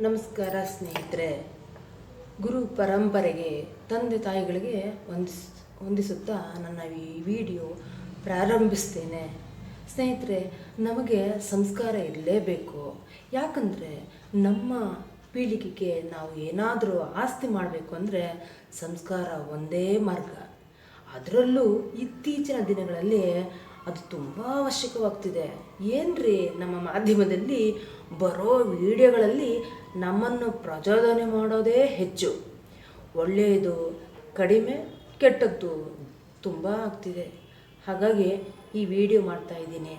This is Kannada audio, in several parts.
ನಮಸ್ಕಾರ ಸ್ನೇಹಿತರೆ. ಗುರು ಪರಂಪರೆಗೆ ತಂದೆ ತಾಯಿಗಳಿಗೆ ಹೊಂದಿಸುತ್ತಾ ನನ್ನ ಈ ವಿಡಿಯೋ ಪ್ರಾರಂಭಿಸ್ತೇನೆ. ಸ್ನೇಹಿತರೆ, ನಮಗೆ ಸಂಸ್ಕಾರ ಇರಲೇಬೇಕು. ಯಾಕಂದರೆ ನಮ್ಮ ಪೀಳಿಗೆಗೆ ನಾವು ಏನಾದರೂ ಆಸ್ತಿ ಮಾಡಬೇಕು ಅಂದರೆ ಸಂಸ್ಕಾರ ಒಂದೇ ಮಾರ್ಗ. ಅದರಲ್ಲೂ ಇತ್ತೀಚಿನ ದಿನಗಳಲ್ಲಿ ಅದು ತುಂಬ ಅವಶ್ಯಕವಾಗ್ತಿದೆ. ಏನ್ರಿ, ನಮ್ಮ ಮಾಧ್ಯಮದಲ್ಲಿ ಬರೋ ವಿಡಿಯೋಗಳಲ್ಲಿ ನಮ್ಮನ್ನು ಪ್ರಚೋದನೆ ಮಾಡೋದೇ ಹೆಚ್ಚು. ಒಳ್ಳೆಯದು ಕಡಿಮೆ, ಕೆಟ್ಟದ್ದು ತುಂಬ ಆಗ್ತಿದೆ. ಹಾಗಾಗಿ ಈ ವಿಡಿಯೋ ಮಾಡ್ತಾಯಿದ್ದೀನಿ.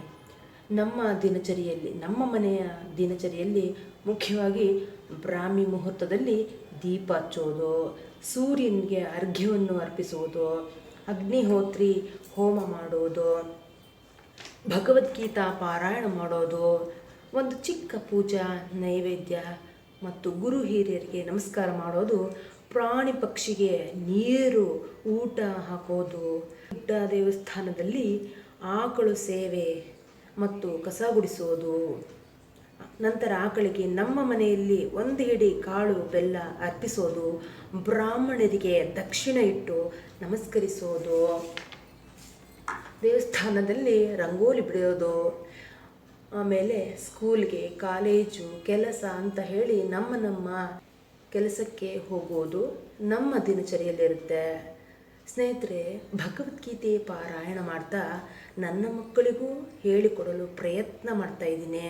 ನಮ್ಮ ಮನೆಯ ದಿನಚರಿಯಲ್ಲಿ ಮುಖ್ಯವಾಗಿ ಬ್ರಾಹ್ಮಿ ಮುಹೂರ್ತದಲ್ಲಿ ದೀಪ ಹಚ್ಚೋದು, ಸೂರ್ಯನಿಗೆ ಅರ್ಘ್ಯವನ್ನು ಅರ್ಪಿಸುವುದು, ಅಗ್ನಿಹೋತ್ರಿ ಹೋಮ ಮಾಡೋದು, ಭಗವದ್ಗೀತಾ ಪಾರಾಯಣ ಮಾಡೋದು, ಒಂದು ಚಿಕ್ಕ ಪೂಜಾ ನೈವೇದ್ಯ ಮತ್ತು ಗುರು ಹಿರಿಯರಿಗೆ ನಮಸ್ಕಾರ ಮಾಡೋದು, ಪ್ರಾಣಿ ಪಕ್ಷಿಗೆ ನೀರು ಊಟ ಹಾಕೋದು, ದೊಡ್ಡ ದೇವಸ್ಥಾನದಲ್ಲಿ ಆಕಳು ಸೇವೆ ಮತ್ತು ಕಸ ಗುಡಿಸೋದು, ನಂತರ ಆಕಳಿಗೆ ನಮ್ಮ ಮನೆಯಲ್ಲಿ ಒಂದು ಹಿಡಿ ಕಾಳು ಬೆಲ್ಲ ಅರ್ಪಿಸೋದು, ಬ್ರಾಹ್ಮಣರಿಗೆ ದಕ್ಷಿಣ ಇಟ್ಟು ನಮಸ್ಕರಿಸೋದು, ದೇವಸ್ಥಾನದಲ್ಲಿ ರಂಗೋಲಿ ಬಿಡೋದು, ಆಮೇಲೆ ಸ್ಕೂಲ್ಗೆ, ಕಾಲೇಜು, ಕೆಲಸ ಅಂತ ಹೇಳಿ ನಮ್ಮ ಕೆಲಸಕ್ಕೆ ಹೋಗೋದು ನಮ್ಮ ದಿನಚರಿಯಲ್ಲಿರುತ್ತೆ. ಸ್ನೇಹಿತರೆ, ಭಗವದ್ಗೀತೆ ಪಾರಾಯಣ ಮಾಡ್ತಾ ನನ್ನ ಮಕ್ಕಳಿಗೂ ಹೇಳಿಕೊಡಲು ಪ್ರಯತ್ನ ಮಾಡ್ತಾಯಿದ್ದೀನಿ.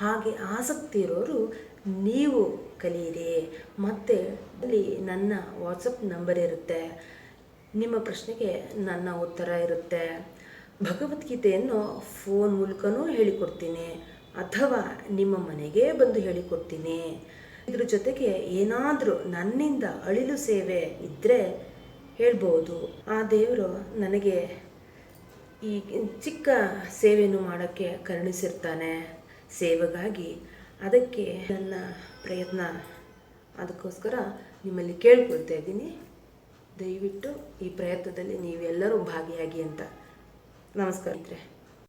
ಹಾಗೆ ಆಸಕ್ತಿ ಇರೋರು ನೀವು ಕಲಿಯಿರಿ. ಮತ್ತು ಅಲ್ಲಿ ನನ್ನ ವಾಟ್ಸಪ್ ನಂಬರ್ ಇರುತ್ತೆ. ನಿಮ್ಮ ಪ್ರಶ್ನೆಗೆ ನನ್ನ ಉತ್ತರ ಇರುತ್ತೆ. ಭಗವದ್ಗೀತೆಯನ್ನು ಫೋನ್ ಮೂಲಕನೂ ಹೇಳಿಕೊಡ್ತೀನಿ ಅಥವಾ ನಿಮ್ಮ ಮನೆಗೆ ಬಂದು ಹೇಳಿಕೊಡ್ತೀನಿ. ಇದ್ರ ಜೊತೆಗೆ ಏನಾದರೂ ನನ್ನಿಂದ ಅಳಿಲು ಸೇವೆ ಇದ್ದರೆ ಹೇಳ್ಬೋದು. ಆ ದೇವರು ನನಗೆ ಈ ಚಿಕ್ಕ ಸೇವೆಯನ್ನು ಮಾಡೋಕ್ಕೆ ಕರುಣಿಸಿರ್ತಾನೆ ಸೇವೆಗಾಗಿ. ಅದಕ್ಕೆ ನನ್ನ ಪ್ರಯತ್ನ. ಅದಕ್ಕೋಸ್ಕರ ನಿಮ್ಮಲ್ಲಿ ಕೇಳ್ಕೊಳ್ತಾ ಇದ್ದೀನಿ, ದಯವಿಟ್ಟು ಈ ಪ್ರಯತ್ನದಲ್ಲಿ ನೀವೆಲ್ಲರೂ ಭಾಗಿಯಾಗಿ ಅಂತ. ನಮಸ್ಕಾರ.